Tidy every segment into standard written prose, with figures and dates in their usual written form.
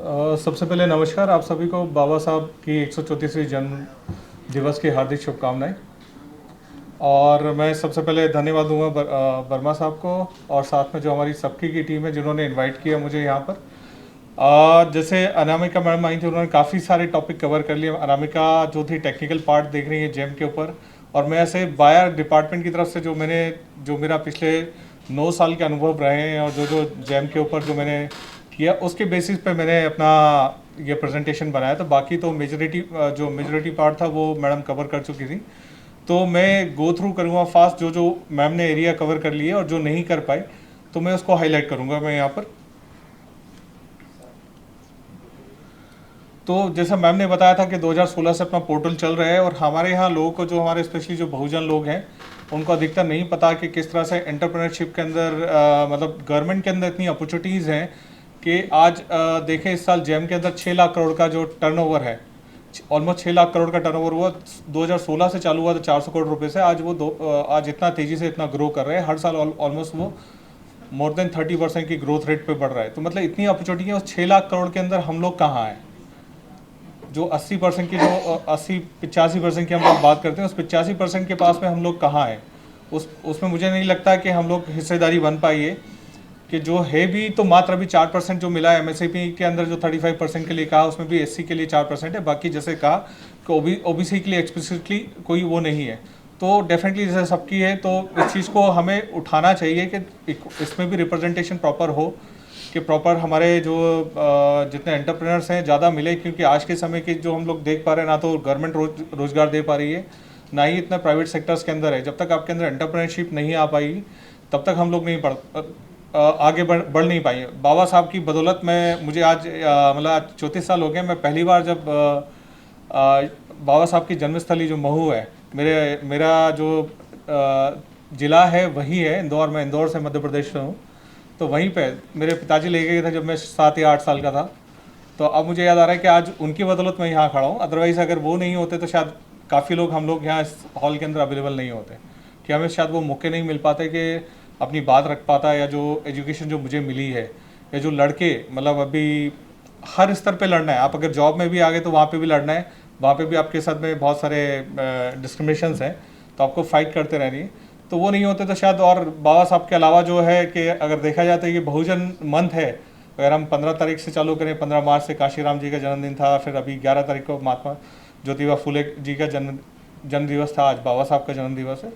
सबसे पहले नमस्कार आप सभी को बाबा साहब की 134वीं जन्म दिवस की हार्दिक शुभकामनाएं। और मैं सबसे पहले धन्यवाद दूंगा वर्मा साहब को और साथ में जो हमारी सबकी की टीम है जिन्होंने इनवाइट किया मुझे यहाँ पर। जैसे अनामिका मैडम आई थी, उन्होंने काफ़ी सारे टॉपिक कवर कर लिए। अनामिका जो थी टेक्निकल पार्ट देख रही है जेम के ऊपर, और मैं ऐसे बायर डिपार्टमेंट की तरफ से जो मेरा पिछले 9 साल के अनुभव रहे हैं और जो जेम के ऊपर जो मैंने किया उसके बेसिस पे मैंने अपना ये प्रेजेंटेशन बनाया। तो बाकी तो मेजोरिटी पार्ट था वो मैडम कवर कर चुकी थी, तो मैं गो थ्रू करूँगा फास्ट। जो मैम ने एरिया कवर कर लिए और जो नहीं कर पाई तो मैं उसको हाईलाइट करूँगा मैं यहाँ पर। तो जैसा मैम ने बताया था कि 2016 से अपना पोर्टल चल रहा है, और हमारे यहाँ लोगों को जो हमारे स्पेशली जो बहुजन लोग हैं उनको अधिकतर नहीं पता कि किस तरह से एंटरप्रेन्योरशिप के अंदर मतलब गवर्नमेंट के अंदर इतनी अपॉर्चुनिटीज़ हैं कि आज देखें इस साल जेम के अंदर 6 लाख करोड़ का जो टर्नओवर है, ऑलमोस्ट 6 लाख करोड़ का टर्नओवर हुआ। 2016 से चालू हुआ था 400 करोड़ रुपए से। आज आज इतना तेज़ी से इतना ग्रो कर रहे हैं, हर साल ऑलमोस्ट वो मोर देन 30% की ग्रोथ रेट पे बढ़ रहा है। तो मतलब इतनी अपॉर्चुनिटी है, उस 6 लाख करोड़ के अंदर हम लोग कहाँ हैं? जो 80% की जो 85% की हम लोग बात करते हैं, उस 85% के पास में हम लोग कहाँ हैं? उसमें मुझे नहीं लगता कि हम लोग हिस्सेदारी बन पाई है। कि जो है भी तो मात्र अभी 4% जो मिला है एमएसपी के अंदर, जो 35% के लिए कहा उसमें भी एससी के लिए 4% है। बाकी जैसे कहा कि ओबीसी के लिए एक्सप्लिसिटली कोई वो नहीं है। तो डेफिनेटली जैसे सबकी है, तो इस चीज़ को हमें उठाना चाहिए कि इसमें भी रिप्रेजेंटेशन प्रॉपर हो, कि प्रॉपर हमारे जो जितने एंटरप्रेनर्स हैं ज़्यादा मिले। क्योंकि आज के समय की जो हम लोग देख पा रहे हैं, ना तो गवर्नमेंट रोजगार दे पा रही है, ना ही इतना प्राइवेट सेक्टर्स के अंदर है। जब तक आपके अंदर एंटरप्रेन्योरशिप नहीं आ पाएगी तब तक हम लोग नहीं आगे बढ़ नहीं पाएंगे। बाबा साहब की बदौलत मुझे आज मतलब 34 साल हो गए। मैं पहली बार जब बाबा साहब की जन्मस्थली जो महू है, मेरा जो ज़िला है वही है इंदौर। मैं इंदौर से मध्य प्रदेश से हूँ। तो वहीं पे मेरे पिताजी ले गए थे जब मैं 7 या 8 साल का था। तो अब मुझे याद आ रहा है कि आज उनकी बदौलत मैं यहाँ खड़ा हूँ। अदरवाइज़ अगर वो नहीं होते तो शायद काफ़ी लोग हम लोग यहाँ इस हॉल के अंदर अवेलेबल नहीं होते, कि हमें शायद वो मौके नहीं मिल पाते कि अपनी बात रख पाता, या जो एजुकेशन जो मुझे मिली है, या जो लड़के मतलब अभी हर स्तर पे लड़ना है। आप अगर जॉब में भी आ गए तो वहाँ पे भी लड़ना है, वहाँ पे भी आपके साथ में बहुत सारे डिस्क्रिमिनेशंस हैं, तो आपको फाइट करते रहनी है। तो वो नहीं होते तो शायद। और बाबा साहब के अलावा जो है कि अगर देखा जाए तो ये बहुजन मंथ है। अगर हम 15 तारीख से चालू करें, 15 मार्च से काशीराम जी का जन्मदिन था, फिर अभी 11 तारीख को महात्मा ज्योतिबा फुले जी का जन्म दिवस था, आज बाबा साहब का जन्म दिवस है।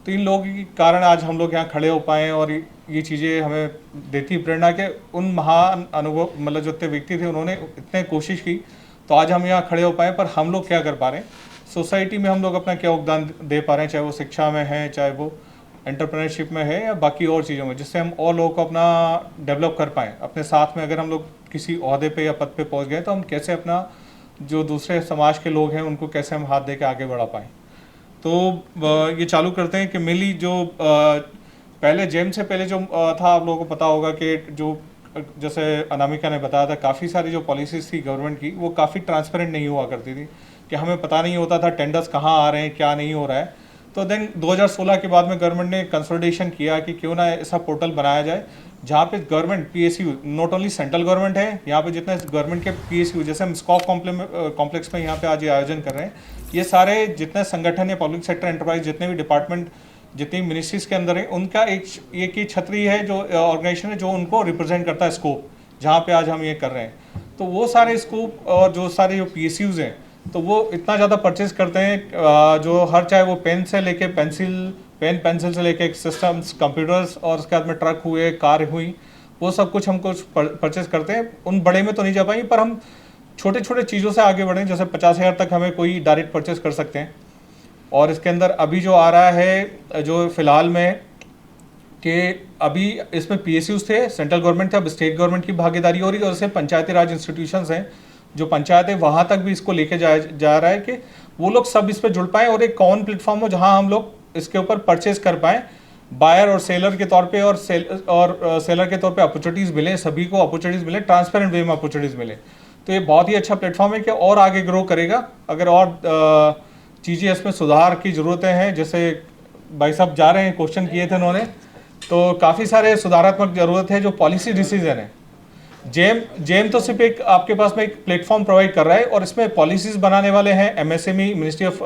तो इन लोगों के कारण आज हम लोग यहाँ खड़े हो पाए हैं, और ये चीज़ें हमें देती प्रेरणा के उन महान अनुभव मतलब जो इतने व्यक्ति थे उन्होंने इतने कोशिश की, तो आज हम यहाँ खड़े हो पाए। पर हम लोग क्या कर पा रहे हैं सोसाइटी में, हम लोग अपना क्या योगदान दे पा रहे हैं, चाहे वो शिक्षा में है, चाहे वो एंटरप्रेन्योरशिप में है, या बाकी और चीज़ों में, जिससे हम और लोगों को अपना डेवलप कर पाएँ अपने साथ में। अगर हम लोग किसी ओहदे पे या पद पे पहुँच गए तो हम कैसे अपना जो दूसरे समाज के लोग हैं उनको कैसे हम हाथ दे के आगे बढ़ा पाएँ। तो ये चालू करते हैं कि मेनली जो पहले जेम से पहले जो था, आप लोगों को पता होगा कि जो जैसे अनामिका ने बताया था, काफ़ी सारी जो पॉलिसीज़ थी गवर्नमेंट की वो काफ़ी ट्रांसपेरेंट नहीं हुआ करती थी, कि हमें पता नहीं होता था टेंडर्स कहाँ आ रहे हैं, क्या नहीं हो रहा है। तो देन 2016 के बाद में गवर्नमेंट ने कंसोलिडेशन किया कि क्यों ना ऐसा पोर्टल बनाया जाए जहाँ पे government PSU, not only central government है, यहाँ पे जितने गवर्नमेंट के पीएसयू, जैसे हम स्कॉफ कॉम्प्लेक्स में यहाँ पे आज ये आयोजन कर रहे हैं, ये सारे जितने संगठन है, पब्लिक सेक्टर एंटरप्राइज, जितने भी डिपार्टमेंट, जितनी मिनिस्ट्रीज के अंदर है, उनका एक ही छतरी है, जो ऑर्गेनाइजेशन है जो उनको रिप्रेजेंट करता है स्कोप, जहाँ पे आज हम ये कर रहे हैं। तो वो सारे स्कोप और जो सारे जो पीएसयूज हैं, तो वो इतना ज़्यादा परचेज करते हैं, जो हर चाहे वो पेन से लेके पेंसिल से लेके सिस्टम्स, कंप्यूटर्स, और उसके बाद में ट्रक हुए, कार हुई, वो सब कुछ हम कुछ परचेज करते हैं। उन बड़े में तो नहीं जा पाएंगे, पर हम छोटे छोटे चीज़ों से आगे बढ़ें। जैसे 50,000 तक हमें कोई डायरेक्ट परचेज कर सकते हैं। और इसके अंदर अभी जो आ रहा है जो फ़िलहाल में, कि अभी इसमें पीएसयूज थे, सेंट्रल गवर्नमेंट थे, अब स्टेट गवर्नमेंट की भागीदारी हो रही है, और इससे पंचायती राज इंस्टीट्यूशंस हैं, जो पंचायत है वहाँ तक भी इसको लेके जा रहा है कि वो लोग सब इस पर जुड़ पाएँ, और एक कॉमन प्लेटफॉर्म हो जहाँ हम लोग इसके ऊपर परचेज कर पाएँ, बायर और सेलर के तौर पे, और सेलर के तौर पे अपॉर्चुनिटीज़ मिले, सभी को अपॉर्चुनिटीज़ मिले, ट्रांसपेरेंट वे में अपॉर्चुनिटीज़ मिले। तो ये बहुत ही अच्छा प्लेटफॉर्म है कि और आगे ग्रो करेगा। अगर और चीज़ें इसमें सुधार की ज़रूरतें हैं, जैसे भाई साहब जा रहे हैं, क्वेश्चन किए थे उन्होंने, तो काफ़ी सारे सुधारात्मक ज़रूरत है। जो पॉलिसी डिसीजन है, जेम जेम तो सिर्फ एक आपके पास में एक प्लेटफॉर्म प्रोवाइड कर रहा है, और इसमें पॉलिसीज बनाने वाले हैं एमएसएमई मिनिस्ट्री ऑफ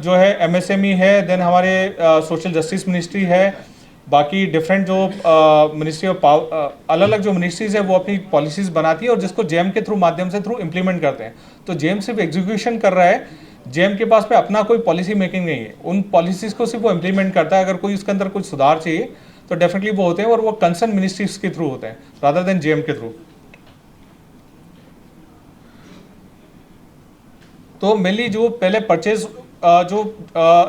जो है एमएसएमई है, देन हमारे सोशल जस्टिस मिनिस्ट्री है, बाकी डिफरेंट जो मिनिस्ट्री ऑफ अलग अलग जो मिनिस्ट्रीज है वो अपनी पॉलिसीज बनाती है और जिसको जेम के थ्रू माध्यम से थ्रू इम्प्लीमेंट करते हैं। तो जेम सिर्फ एग्जीक्यूशन कर रहा है, जेम के पास में अपना कोई पॉलिसी मेकिंग नहीं है, उन पॉलिसीज को सिर्फ वो इम्प्लीमेंट करता है। अगर कोई उसके अंदर कुछ सुधार चाहिए तो डेफिनेटली वो होते हैं, और वो कंसर्न मिनिस्ट्रीज के थ्रू होते हैं रादर देन जेम के थ्रू। तो मेनली जो पहले परचेज जो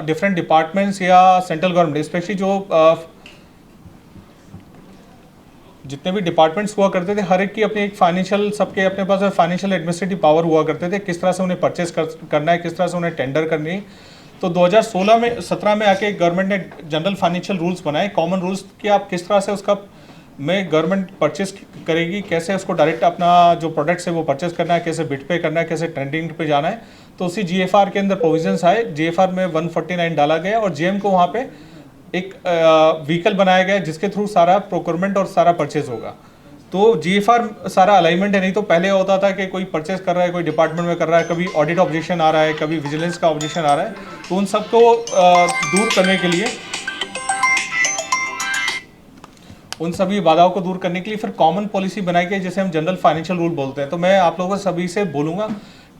डिफरेंट डिपार्टमेंट्स या सेंट्रल गवर्नमेंट स्पेशली जो जितने भी डिपार्टमेंट्स हुआ करते थे, हर एक की अपनी एक फाइनेंशियल, सबके अपने पास फाइनेंशियल एडमिनिस्ट्रेटिव पावर हुआ करते थे, किस तरह से उन्हें परचेज करना है, किस तरह से उन्हें टेंडर करनी है। तो 2016 में 17 में आके गवर्नमेंट ने जनरल फाइनेंशियल रूल्स बनाए, कॉमन रूल्स, कि आप किस तरह से उसका में गवर्नमेंट परचेज करेगी, कैसे उसको डायरेक्ट अपना जो प्रोडक्ट्स है वो परचेज करना है, कैसे बिड पे करना है, कैसे टेंडरिंग पे जाना है। तो उसी जीएफआर के अंदर प्रोविजंस आए, जीएफआर में 149 डाला गया और जेम को वहाँ पे एक व्हीकल बनाया गया जिसके थ्रू सारा प्रोक्योरमेंट और सारा परचेज होगा। तो जीएफआर सारा अलाइनमेंट है, नहीं तो पहले होता था कि कोई परचेज कर रहा है, कोई डिपार्टमेंट में कर रहा है, कभी ऑडिट ऑब्जेक्शन आ रहा है, कभी विजिलेंस का ऑब्जेक्शन आ रहा है, तो उन सबको दूर करने के लिए, उन सभी बाधाओं को दूर करने के लिए फिर कॉमन पॉलिसी बनाई गई जिसे हम जनरल फाइनेंशियल रूल बोलते हैं। तो मैं आप लोगों को सभी से बोलूँगा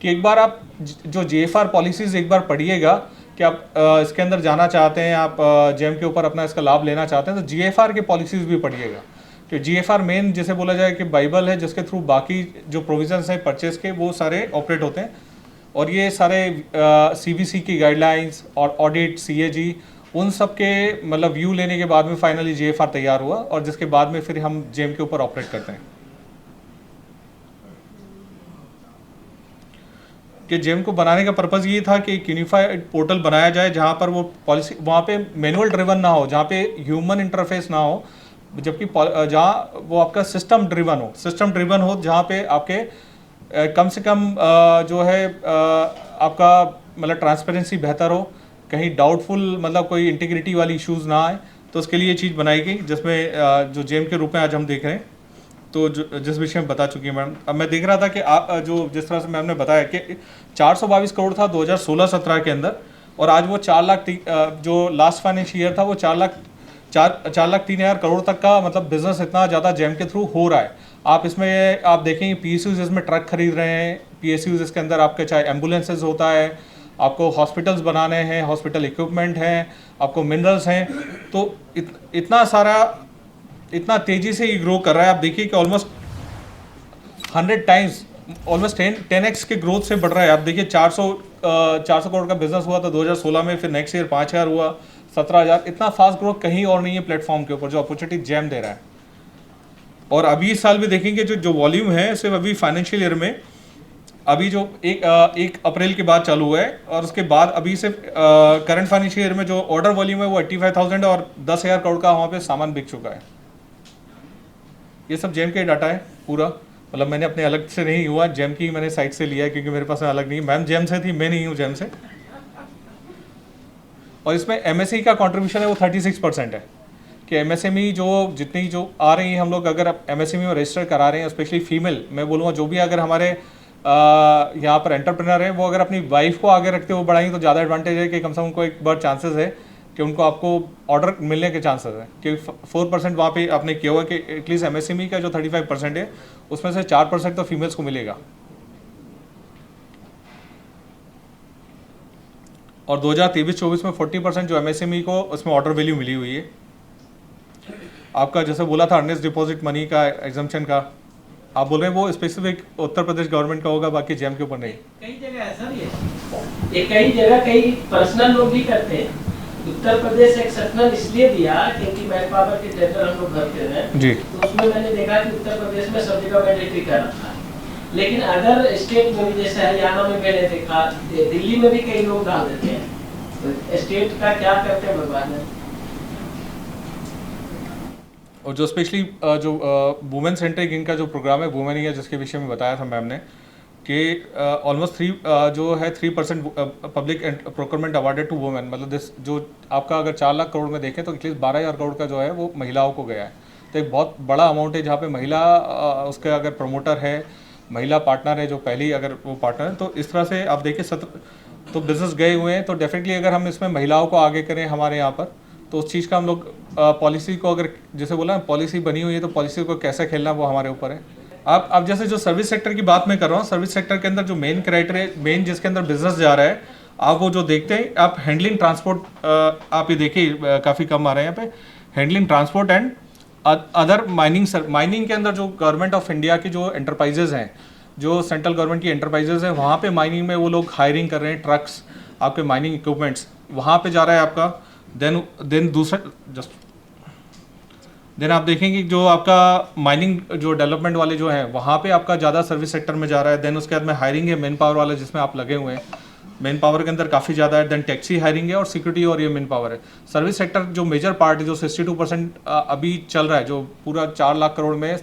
कि एक बार आप जो जीएफआर पॉलिसीज़ एक बार पढ़िएगा, कि आप इसके अंदर जाना चाहते हैं, आप जेम के ऊपर अपना इसका लाभ लेना चाहते हैं, तो जीएफआर के पॉलिसीज़ भी पढ़िएगा। तो जीएफआर मेन जिसे बोला जाए कि बाइबल है, जिसके थ्रू बाकी जो प्रोविजंस हैं परचेज के वो सारे ऑपरेट होते हैं। और ये सारे सीबीसी की गाइडलाइंस और ऑडिट, सीएजी, उन सब के मतलब व्यू लेने के बाद में फाइनली जीएफआर तैयार हुआ, और जिसके बाद में फिर हम जेम के ऊपर ऑपरेट करते हैं। कि जेम को बनाने का पर्पज़ ये था कि एक यूनिफाइड पोर्टल बनाया जाए जहाँ पर वो पॉलिसी, वहाँ पे मैनुअल ड्रिवन ना हो, जहाँ पे ह्यूमन इंटरफेस ना हो, जबकि जहाँ वो आपका सिस्टम ड्रिवन हो, जहाँ पे आपके कम से कम जो है आपका मतलब ट्रांसपेरेंसी बेहतर हो, कहीं डाउटफुल मतलब कोई इंटीग्रिटी वाली इश्यूज़ ना आए। तो उसके लिए ये चीज़ बनाई गई, जिसमें जो जेम के रूप में आज हम देख रहे हैं, तो जिस विषय में बता चुकी है मैम। अब मैं देख रहा था कि आप जो जिस तरह से मैम ने बताया कि 422 करोड़ था 2016-17 के अंदर, और आज वो 4 लाख जो लास्ट फाइनेंशियल ईयर था वो 4,03,000 करोड़ तक का मतलब बिजनेस इतना ज़्यादा जेम के थ्रू हो रहा है। आप इसमें आप देखेंगे पीएसयूज इसमें ट्रक खरीद रहे हैं, पीएसयूज इसके अंदर आपके चाहे एम्बुलेंसेज होता है, आपको हॉस्पिटल्स बनाने हैं, हॉस्पिटल इक्विपमेंट हैं, आपको मिनरल्स हैं। तो इतना सारा, इतना तेज़ी से ये ग्रो कर रहा है। आप देखिए कि ऑलमोस्ट 100 टाइम्स, ऑलमोस्ट 10x के ग्रोथ से बढ़ रहा है। आप देखिए 400 करोड़ का बिजनेस हुआ था 2016 में, फिर नेक्स्ट ईयर 5,000 हुआ, 17,000। इतना फास्ट ग्रोथ कहीं और नहीं है प्लेटफॉर्म के ऊपर, जो अपॉर्चुनिटी जेम दे रहा है। और अभी इस साल भी देखेंगे जो वॉल्यूम है सिर्फ अभी फाइनेंशियल ईयर में, अभी जो 1 अप्रैल के बाद चालू हुआ है, और उसके बाद अभी सिर्फ करंट फाइनेंशियल ईयर में जो ऑर्डर वॉल्यूम है वो 85,000 और 10,000 करोड़ का वहाँ पे सामान बिक चुका है। ये सब जेम के डाटा है पूरा, मतलब मैंने अपने अलग से नहीं हुआ, जेम की मैंने साइट से लिया है, क्योंकि मेरे पास अलग नहीं। मैम जेम से थी, मैं नहीं हूँ जेम से। और इसमें एमएसई का कंट्रीब्यूशन है वो 36% है। कि एमएसएमई जो जितनी जो आ रही हैं, हम लोग अगर एमएसएमई में रजिस्टर करा रहे हैं, स्पेशली फीमेल, मैं बोलूँगा जो भी अगर हमारे यहाँ पर एंटरप्रेन्योर है, वो अगर अपनी वाइफ को आगे रखते हुए बढ़ाएंगे तो ज़्यादा एडवांटेज है कि कम से कम उनको एक बार चांसेस है कि उनको आपको ऑर्डर मिलने के चांसेस हैं। क्योंकि 4% वहाँ पे आपने किया हुआ कि एटलीस्ट एमएसएमई का जो 35% है उसमें से 4% तो फीमेल्स को मिलेगा। और 2023-24 में 40% जो एमएसएमई को उसमें ऑर्डर वैल्यू मिली हुई है। आपका जैसे बोला था अर्नेस्ट डिपॉजिट मनी का एग्जम्पशन का, आप बोल रहे हैं वो स्पेसिफिक उत्तर प्रदेश गवर्नमेंट का होगा, बाकी जेम के ऊपर नहीं। कई जगह है सर, ये कई जगह कई पर्सनल लोग भी करते हैं। उत्तर प्रदेश एक्सेप्शनल इसलिए दिया क्योंकि बैंक पावर के टेंडर हम लोग भरते हैं जी, तो उसमें मैंने देखा कि उत्तर प्रदेश में सब जगह मैंडेटरी कर रखा है। लेकिन अगर स्टेट में भी जैसे हरियाणा में मैंने देखा, दिल्ली में भी कई लोग डाल देते हैं, तो स्टेट का क्या करते हैं भगवान। और जो स्पेशली जो वुमेन सेंट्रिक इनका जो प्रोग्राम है वुमेन ही है, जिसके विषय में बताया था मैम ने कि almost 3% public procurement awarded to women, मतलब दिस जो आपका अगर 4 लाख करोड़ में देखें तो एटलीस्ट 12,000 करोड़ का जो है वो महिलाओं को गया है। तो एक बहुत बड़ा अमाउंट है जहाँ पे महिला उसके अगर प्रमोटर है, महिला पार्टनर है जो पहली अगर वो पार्टनर है, तो इस तरह से आप देखिए तो बिजनेस गए हुए हैं। तो डेफिनेटली अगर हम इसमें महिलाओं को आगे करें हमारे यहाँ पर, तो उस चीज़ का हम लोग पॉलिसी को, अगर जैसे बोला पॉलिसी बनी हुई है तो पॉलिसी को कैसे खेलना वो हमारे ऊपर है। अब जैसे जो सर्विस सेक्टर की बात मैं कर रहा हूँ, सर्विस सेक्टर के अंदर जो मेन क्राइटेरिया, मेन जिसके अंदर बिजनेस जा रहा है, आप वो जो देखते हैं, आप हैंडलिंग ट्रांसपोर्ट आप ये देखिए काफ़ी कम आ रहे हैं यहाँ पे, handling transport and other mining के अंदर जो गवर्नमेंट ऑफ इंडिया की जो एंटरप्राइजेज हैं, जो सेंट्रल गवर्नमेंट की एंटरप्राइजेज हैं, वहाँ पे माइनिंग में वो लोग हायरिंग कर रहे हैं, ट्रक्स, आपके माइनिंग इक्विपमेंट्स वहाँ पे जा रहा है आपका। देन दूसरा देन आप देखेंगे जो आपका माइनिंग जो डेवलपमेंट वाले जो हैं वहाँ पे आपका ज़्यादा सर्विस सेक्टर में जा रहा है। देन उसके बाद में हायरिंग है मैन पावर वाला जिसमें आप लगे हुए हैं, मैन पावर के अंदर काफ़ी ज़्यादा है। देन टैक्सी हायरिंग है और सिक्योरिटी और ये मैन पावर है। सर्विस सेक्टर जो मेजर पार्ट है, जो 62% अभी चल रहा है, जो पूरा 4 लाख करोड़ में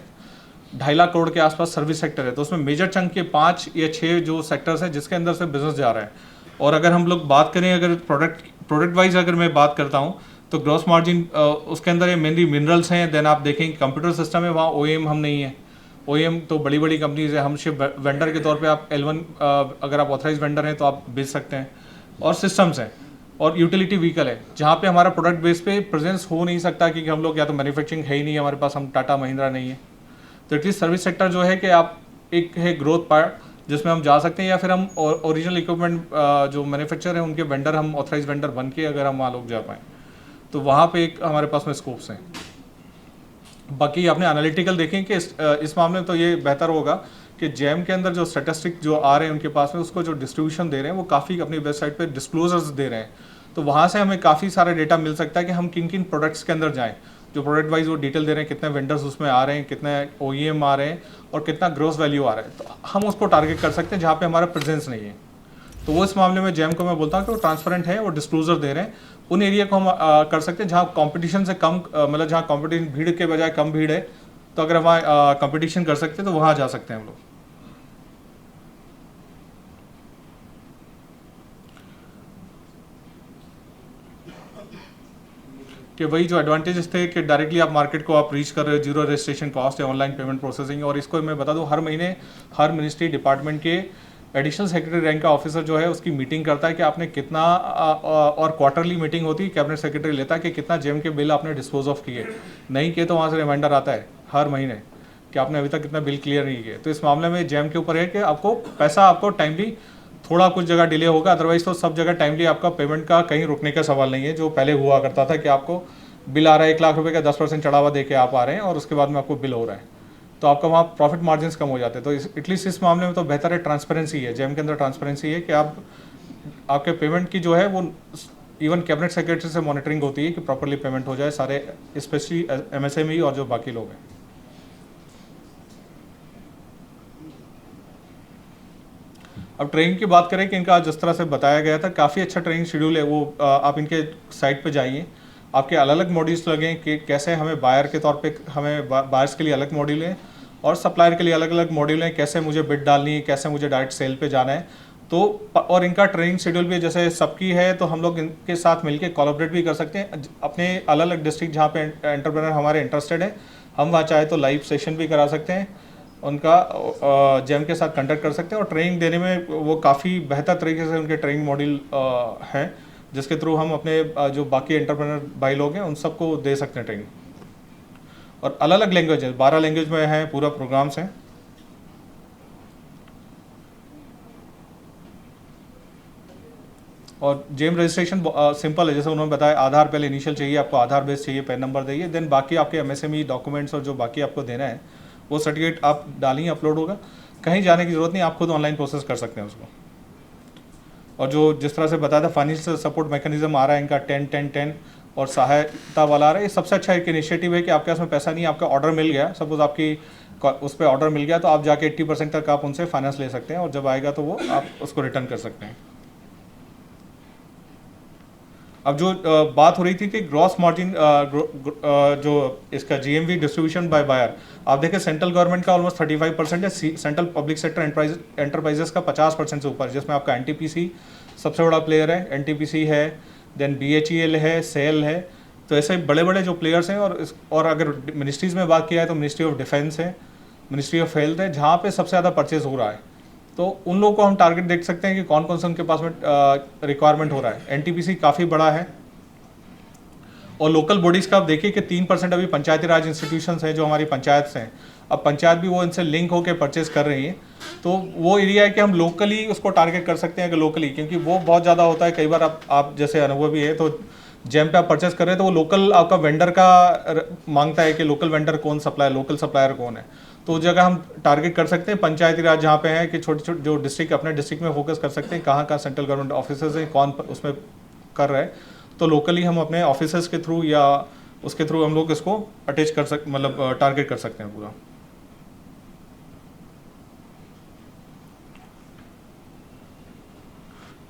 2.5 लाख करोड़ के आसपास सर्विस सेक्टर है, तो उसमें मेजर चंक के 5 या 6 जो सेक्टर्स हैं जिसके अंदर से बिजनेस जा रहा है। और अगर हम लोग बात करें, अगर प्रोडक्ट वाइज अगर मैं बात करता हूँ, तो ग्रॉस मार्जिन उसके अंदर ये मेनली मिनरल्स हैं। देन आप देखेंगे कंप्यूटर सिस्टम है, वहाँ OEM हम नहीं है। OEM तो बड़ी बड़ी कंपनीज है, हम सिर्फ वेंडर के तौर पे आप L1 अगर आप ऑथराइज वेंडर हैं तो आप बेच सकते हैं। और सिस्टम्स हैं और यूटिलिटी व्हीकल है जहाँ पे हमारा प्रोडक्ट बेस पे प्रेजेंस हो नहीं सकता, क्योंकि हम लोग या तो मैन्युफैक्चरिंग है ही नहीं हमारे पास, हम टाटा महिंद्रा नहीं है। तो एटलीस्ट सर्विस सेक्टर जो है कि आप एक है ग्रोथ पार्ट जिसमें हम जा सकते हैं, या फिर हम ओरिजिनल इक्विपमेंट जो मैन्युफैक्चर हैं उनके वेंडर, हम ऑथराइज वेंडर बन के अगर हम वहाँ लोग जा पाएँ तो वहाँ पे एक हमारे पास में स्कोप्स हैं। बाकी आपने एनालिटिकल देखें कि इस मामले में तो ये बेहतर होगा कि जैम के अंदर जो स्टैटिस्टिक जो आ रहे हैं उनके पास में, उसको जो डिस्ट्रीब्यूशन दे रहे हैं वो काफ़ी अपनी वेबसाइट पे डिस्क्लोजर्स दे रहे हैं। तो वहाँ से हमें काफ़ी सारा डेटा मिल सकता है कि हम किन किन प्रोडक्ट्स के अंदर जाएँ। जो प्रोडक्ट वाइज वो डिटेल दे रहे हैं, कितने वेंडर्स उसमें आ रहे हैं, कितने OEM आ रहे हैं और कितना ग्रोस वैल्यू आ रहा है, तो हम उसको टारगेट कर सकते हैं जहाँ पे हमारा प्रेजेंस नहीं है। तो वो इस मामले में जैम को मैं बोलता हूँ कि वो ट्रांसपेरेंट है, वो डिस्क्लोजर दे रहे हैं। उन एरिया को हम कर सकते हैं जहाँ कंपटीशन से कम, मतलब जहाँ कंपटीशन भीड़ के बजाय कम भीड़ है, तो अगर वहाँ कंपटीशन कर सकते हैं तो वहाँ जा सकते हैं हम लोग। कि वही जो एडवांटेजेस थे कि डायरेक्टली आप मार्केट को आप रीच कर रहे हो, जीरो रजिस्ट्रेशन कॉस्ट है, ऑनलाइन पेमेंट प्रोसेसिंग। और इसको मैं बता दूं, हर महीने हर मिनिस्ट्री डिपार्टमेंट के एडिशनल सेक्रेटरी रैंक का ऑफिसर जो है उसकी मीटिंग करता है कि आपने कितना, और क्वार्टरली मीटिंग होती है, कैबिनेट सेक्रेटरी लेता है कि कितना जेम के बिल आपने डिस्पोज ऑफ किए, नहीं किए तो वहाँ से रिमाइंडर आता है हर महीने कि आपने अभी तक कितना बिल क्लियर नहीं किए। तो इस मामले में जेम के ऊपर है कि आपको पैसा आपको टाइमली, थोड़ा कुछ जगह डिले होगा, अदरवाइज तो सब जगह टाइमली आपका पेमेंट का कहीं रुकने का सवाल नहीं है। जो पहले हुआ करता था कि आपको बिल आ रहा है 1 लाख रुपए का 10% चढ़ावा दे के आप आ रहे हैं और उसके बाद में आपको बिल हो रहा है, तो आपका वहाँ प्रॉफिट मार्जिन कम हो जाते हैं। तो एटलीस्ट इस मामले में तो बेहतर है, ट्रांसपेरेंसी है, जेम के अंदर ट्रांसपेरेंसी है कि आपके पेमेंट की जो है वो इवन कैबिनेट सेक्रेटरी से मॉनिटरिंग होती है कि प्रॉपरली पेमेंट हो जाए सारे, स्पेशली MSME और जो बाकी लोग हैं। अब ट्रेनिंग की बात करें कि इनका जिस तरह से बताया गया था, काफ़ी अच्छा ट्रेनिंग शेड्यूल है। वो आप इनके साइट पे जाइए, आपके अलग अलग मॉड्यूल्स लगें कि कैसे हमें बायर के तौर पे, हमें बायर्स के लिए अलग मॉड्यूल है और सप्लायर के लिए अलग अलग मॉड्यूल हैं, कैसे मुझे बिड डालनी है, कैसे मुझे डायरेक्ट सेल पे जाना है। तो और इनका ट्रेनिंग शेड्यूल भी जैसे सबकी है, तो हम लोग इनके साथ मिलकर कोलैबोरेट भी कर सकते हैं। अपने अलग अलग डिस्ट्रिक्ट जहाँ पे एंटरप्रेन्योर हमारे इंटरेस्टेड है, हम वहाँ चाहे तो लाइव सेशन भी करा सकते हैं, उनका जेम के साथ कंडक्ट कर सकते हैं। और ट्रेनिंग देने में वो काफ़ी बेहतर तरीके से उनके ट्रेनिंग मॉड्यूल हैं, जिसके थ्रू हम अपने जो बाकी एंटरप्रेन्योर भाई लोग हैं उन सबको दे सकते हैं ट्रेनिंग। और अलग अलग लैंग्वेज है, 12 लैंग्वेज में है, पूरा प्रोग्राम्स हैं। और जेम रजिस्ट्रेशन सिंपल है, जैसे उन्होंने बताया, आधार पहले इनिशियल चाहिए, आपको आधार बेस चाहिए, पैन नंबर चाहिए, देन बाकी आपके MSME डॉक्यूमेंट्स और जो बाकी आपको देना है वो सर्टिफिकेट आप डालिए, अपलोड होगा, कहीं जाने की ज़रूरत नहीं, आप खुद ऑनलाइन प्रोसेस कर सकते हैं उसको। और जो जिस तरह से बताया था फाइनेंशियल सपोर्ट मैकेनिज्म आ रहा है इनका 10-10-10 और सहायता वाला आ रहा है, ये सबसे अच्छा एक इनिशिएटिव है कि आपके पास में पैसा नहीं, आपका ऑर्डर मिल गया, सपोज आपकी उस पर ऑर्डर मिल गया, तो आप जाके 80% तक आप उनसे फाइनेंस ले सकते हैं और जब आएगा तो वो आप उसको रिटर्न कर सकते हैं। अब जो बात हो रही थी कि ग्रॉस मार्जिन जो इसका GMV डिस्ट्रीब्यूशन बाय बायर, आप देखें सेंट्रल गवर्नमेंट का ऑलमोस्ट 35% है, सेंट्रल पब्लिक सेक्टर एंटरप्राइजेस का 50% से ऊपर, जिसमें आपका NTPC सबसे बड़ा प्लेयर है, NTPC है, देन BHEL है, सेल है, तो ऐसे बड़े बड़े जो प्लेयर्स हैं, और अगर मिनिस्ट्रीज़ में बात किया है तो मिनिस्ट्री ऑफ डिफेंस है, मिनिस्ट्री ऑफ हेल्थ है, जहाँ पे सबसे ज़्यादा परचेज हो रहा है। तो उन लोगों को हम टारगेट देख सकते हैं कि कौन कौन सा उनके पास में रिक्वायरमेंट हो रहा है। एनटीपीसी काफ़ी बड़ा है, और लोकल बॉडीज़ का आप देखिए कि 3% अभी पंचायती राज इंस्टीट्यूशंस हैं जो हमारी पंचायत से हैं। अब पंचायत भी वो इनसे लिंक होकर परचेज कर रही है, तो वो एरिया है कि हम लोकली उसको टारगेट कर सकते हैं कि लोकली, क्योंकि वो बहुत ज़्यादा होता है। कई बार आप जैसे अनुभवी है, तो जेम पे आप परचेस कर रहे हैं तो वो लोकल आपका वेंडर का मांगता है कि लोकल वेंडर कौन सप्लायर, लोकल सप्लायर कौन है। तो उस जगह हम टारगेट कर सकते हैं पंचायती राज जहाँ पे है कि छोटे छोटे जो डिस्ट्रिक्ट अपने डिस्ट्रिक्ट में फोकस कर सकते हैं, कहाँ कहाँ सेंट्रल गवर्नमेंट ऑफिसर्स हैं, कौन उसमें कर रहा है। तो लोकली हम अपने ऑफिसर्स के थ्रू या उसके थ्रू हम लोग इसको अटैच कर सकते, मतलब टारगेट कर सकते हैं पूरा।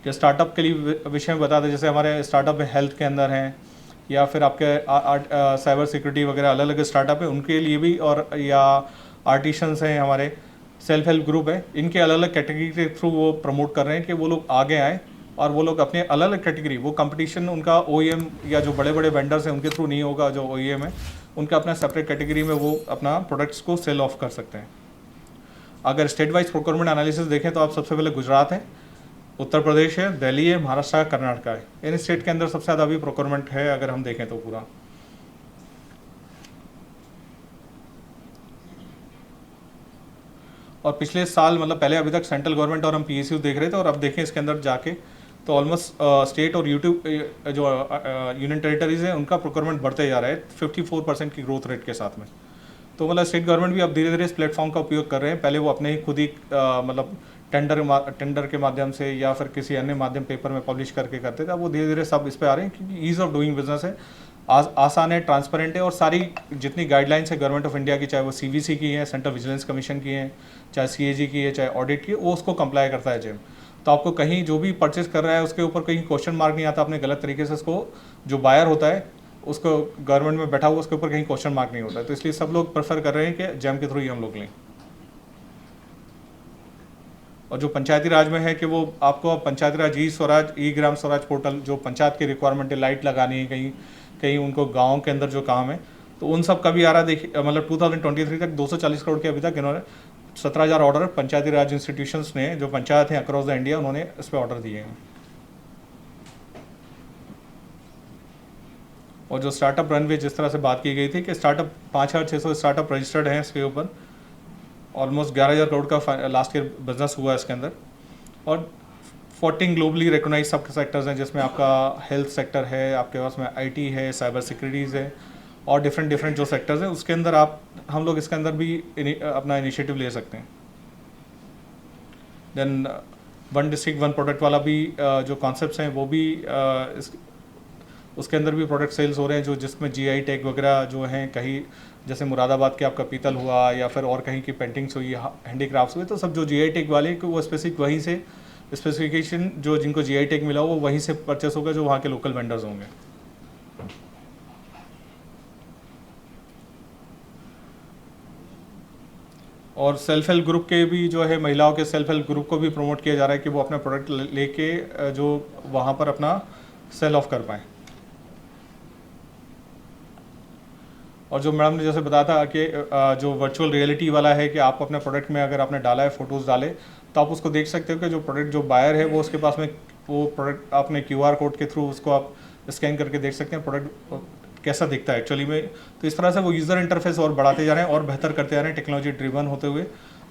जो स्टार्टअप के लिए विषय में बता दें, जैसे हमारे स्टार्टअप में हेल्थ के अंदर हैं, या फिर आपके साइबर सिक्योरिटी वगैरह अलग अलग स्टार्टअप है उनके लिए भी, और या आर्टिशंस हैं, हमारे सेल्फ हेल्प ग्रुप है, इनके अलग अलग कैटेगरी के थ्रू वो प्रमोट कर रहे हैं कि वो लोग आगे आए और वो लोग अपने अलग अलग कैटेगरी, वो कंपटीशन उनका OEM या जो बड़े बड़े वेंडर्स हैं उनके थ्रू नहीं होगा, जो OEM है उनका अपना सेपरेट कैटेगरी में वो अपना प्रोडक्ट्स को सेल ऑफ कर सकते हैं। अगर स्टेट वाइज प्रोक्योरमेंट एनालिसिस देखें तो आप सबसे पहले गुजरात है, उत्तर प्रदेश है, दिल्ली है, महाराष्ट्र है, कर्नाटका है। इन स्टेट के अंदर सबसे ज़्यादा अभी प्रोक्योरमेंट है अगर हम देखें तो पूरा। और पिछले साल, मतलब पहले अभी तक सेंट्रल गवर्नमेंट और हम PSU देख रहे थे, और अब देखें इसके अंदर जाके तो ऑलमोस्ट स्टेट और यूट्यूब जो यूनियन टेरिटरीज है उनका प्रोक्योरमेंट बढ़ते जा रहा है 54% की ग्रोथ रेट के साथ में। तो मतलब स्टेट गवर्नमेंट भी अब धीरे धीरे इस प्लेटफॉर्म का उपयोग कर रहे हैं। पहले वो अपने ही खुद ही मतलब टेंडर के माध्यम से या फिर किसी अन्य माध्यम पेपर में पब्लिश करके करते थे, अब वो धीरे धीरे सब इस पे आ रहे हैं, क्योंकि ईज़ ऑफ डूइंग बिजनेस है, आसान है, ट्रांसपेरेंट है, और सारी जितनी गाइडलाइंस है गवर्नमेंट ऑफ इंडिया की, चाहे वो CVC की है, सेंट्रल विजिलेंस कमीशन की है, चाहे CAG की है, चाहे ऑडिट की है, वो उसको कंप्लाई करता है जेम। तो आपको कहीं जो भी परचेज कर रहा है उसके ऊपर कहीं क्वेश्चन मार्क नहीं आता, अपने गलत तरीके से उसको, जो बायर होता है उसको गवर्नमेंट में बैठा हुआ उसके ऊपर कहीं क्वेश्चन मार्क नहीं होता है। तो इसलिए सब लोग प्रेफर कर रहे हैं कि जेम के थ्रू ही हम लोग लें। और जो पंचायती राज में है कि वो आपको पंचायती राज ई-स्वराज, ई-ग्राम स्वराज पोर्टल, जो पंचायत की रिक्वायरमेंट है, लाइट लगानी है कहीं कहीं उनको गाँव के अंदर जो काम है, तो उन सब का भी आ रहा। देखिए मतलब 2023 तक 240 करोड़ के अभी तक इन्होंने 17,000 ऑर्डर पंचायती राज इंस्टीट्यूशंस ने, जो पंचायत हैं अक्रॉस द इंडिया, उन्होंने इस पर ऑर्डर दिए हैं। और जो स्टार्टअप रनवे जिस तरह से बात की गई थी कि स्टार्टअप 5,600 स्टार्टअप रजिस्टर्ड हैं इसके ऊपर, ऑलमोस्ट 11,000 करोड़ का लास्ट ईयर बिजनेस हुआ है इसके अंदर, और 14 ग्लोबली रिकोगनाइज सब सेक्टर्स हैं, जिसमें आपका हेल्थ सेक्टर है, आपके पास में IT है, साइबर सिक्योरिटीज़ है, और डिफरेंट जो सेक्टर्स हैं उसके अंदर हम लोग इसके अंदर भी अपना इनिशिएटिव ले सकते हैं। देन 1 डिस्ट्रिक्ट 1 प्रोडक्ट वाला भी जो कॉन्सेप्ट्स हैं वो भी उसके अंदर भी प्रोडक्ट सेल्स हो रहे हैं, जो जिसमें GI टैग वगैरह जो हैं, कहीं जैसे मुरादाबाद के आपका पीतल हुआ, या फिर और कहीं की पेंटिंग्स हुई, हैंडीक्राफ्ट्स हुए, तो सब जो GI टैग वाले कि वो स्पेसिफिक वहीं से स्पेसिफिकेशन जो जिनको GI टैग मिला हो वो वहीं से परचेस होगा, जो वहाँ के लोकल वेंडर्स होंगे। और सेल्फ हेल्प ग्रुप के भी जो है, महिलाओं के सेल्फ हेल्प ग्रुप को भी प्रमोट किया जा रहा है कि वो अपना प्रोडक्ट लेके जो वहाँ पर अपना सेल ऑफ कर पाएँ। और जो मैडम ने जैसे बताया था कि जो वर्चुअल रियलिटी वाला है कि आप अपने प्रोडक्ट में अगर आपने डाला है, फ़ोटोज़ डाले, तो आप उसको देख सकते हो कि जो प्रोडक्ट जो बायर है वो उसके पास में वो प्रोडक्ट आपने QR कोड के थ्रू उसको आप स्कैन करके देख सकते हैं प्रोडक्ट कैसा दिखता है एक्चुअली में। तो इस तरह से वो यूज़र इंटरफेस और बढ़ाते जा रहे हैं और बेहतर करते जा रहे हैं टेक्नोलॉजी ड्रिवन होते हुए।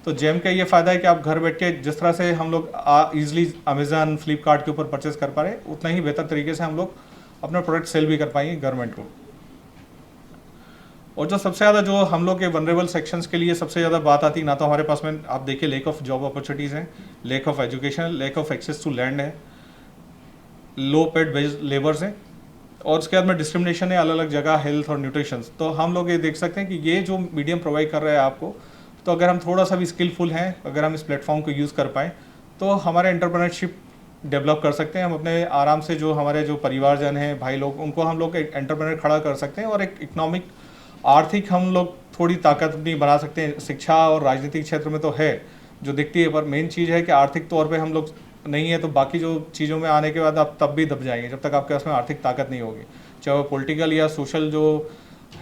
तो जेम का ये फ़ायदा है कि आप घर बैठ के जिस तरह से हम लोग ईजिली अमेज़न, फ्लिपकार्ट के ऊपर परचेस कर पा रहे हैं, उतना ही बेहतर तरीके से हम लोग अपना प्रोडक्ट सेल भी कर पाएंगे गवर्नमेंट को। और जो सबसे ज़्यादा जो हम लोग के वनरेबल सेक्शंस के लिए सबसे ज़्यादा बात आती है, ना तो हमारे पास में आप देखिए लैक ऑफ जॉब अपॉर्चुनिटीज़ हैं, lack of education, lack of access to land है, लो पेड वेज लेबर्स हैं, और उसके बाद में डिस्क्रिमिनेशन है अलग अलग जगह, हेल्थ और न्यूट्रिशन। तो हम लोग ये देख सकते हैं कि ये जो मीडियम प्रोवाइड कर रहा है आपको, तो अगर हम थोड़ा सा भी स्किलफुल हैं, अगर हम इस प्लेटफॉर्म को यूज़ कर पाएँ तो हमारे एंटरप्रेन्योरशिप डेवलप कर सकते हैं। हम अपने आराम से जो हमारे जो परिवारजन हैं, भाई लोग, उनको हम लोग एक एंटरप्रेन्योर खड़ा कर सकते हैं और एक इकोनॉमिक आर्थिक हम लोग थोड़ी ताकत भी बना सकते हैं। शिक्षा और राजनीतिक क्षेत्र में तो है जो दिखती है, पर मेन चीज़ है कि आर्थिक तौर पे हम लोग नहीं है, तो बाकी जो चीज़ों में आने के बाद आप तब भी दब जाएंगे जब तक आपके पास में आर्थिक ताकत नहीं होगी। चाहे वो पॉलिटिकल या सोशल जो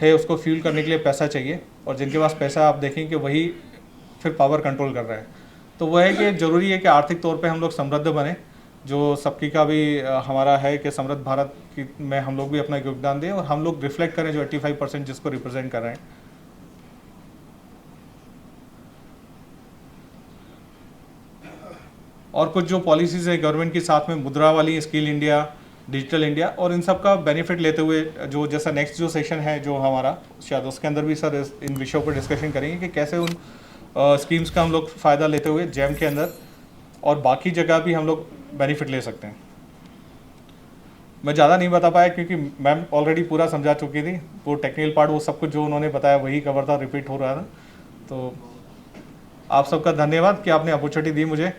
है उसको फ्यूल करने के लिए पैसा चाहिए, और जिनके पास पैसा आप देखें कि वही फिर पावर कंट्रोल कर रहा है। तो वह है कि ज़रूरी है कि आर्थिक तौर पे हम लोग समृद्ध बने, जो सबकी का भी हमारा है कि समृद्ध भारत की में हम लोग भी अपना योगदान दें और हम लोग रिफ्लेक्ट करें जो 85% जिसको रिप्रेजेंट कर रहे हैं। और कुछ जो पॉलिसीज़ है गवर्नमेंट की साथ में मुद्रा वाली, स्किल इंडिया, डिजिटल इंडिया, और इन सब का बेनिफिट लेते हुए जो जैसा नेक्स्ट जो सेशन है जो हमारा, शायद उसके अंदर भी सर इन विषयों पर डिस्कशन करेंगे कि कैसे उन स्कीम्स का हम लोग फ़ायदा लेते हुए जैम के अंदर और बाकी जगह भी हम लोग बेनिफिट ले सकते हैं। मैं ज़्यादा नहीं बता पाया क्योंकि मैम ऑलरेडी पूरा समझा चुकी थी, वो टेक्निकल पार्ट वो सब कुछ जो उन्होंने बताया वही कवर था, रिपीट हो रहा था। तो आप सबका धन्यवाद कि आपने अपॉर्चुनिटी दी मुझे।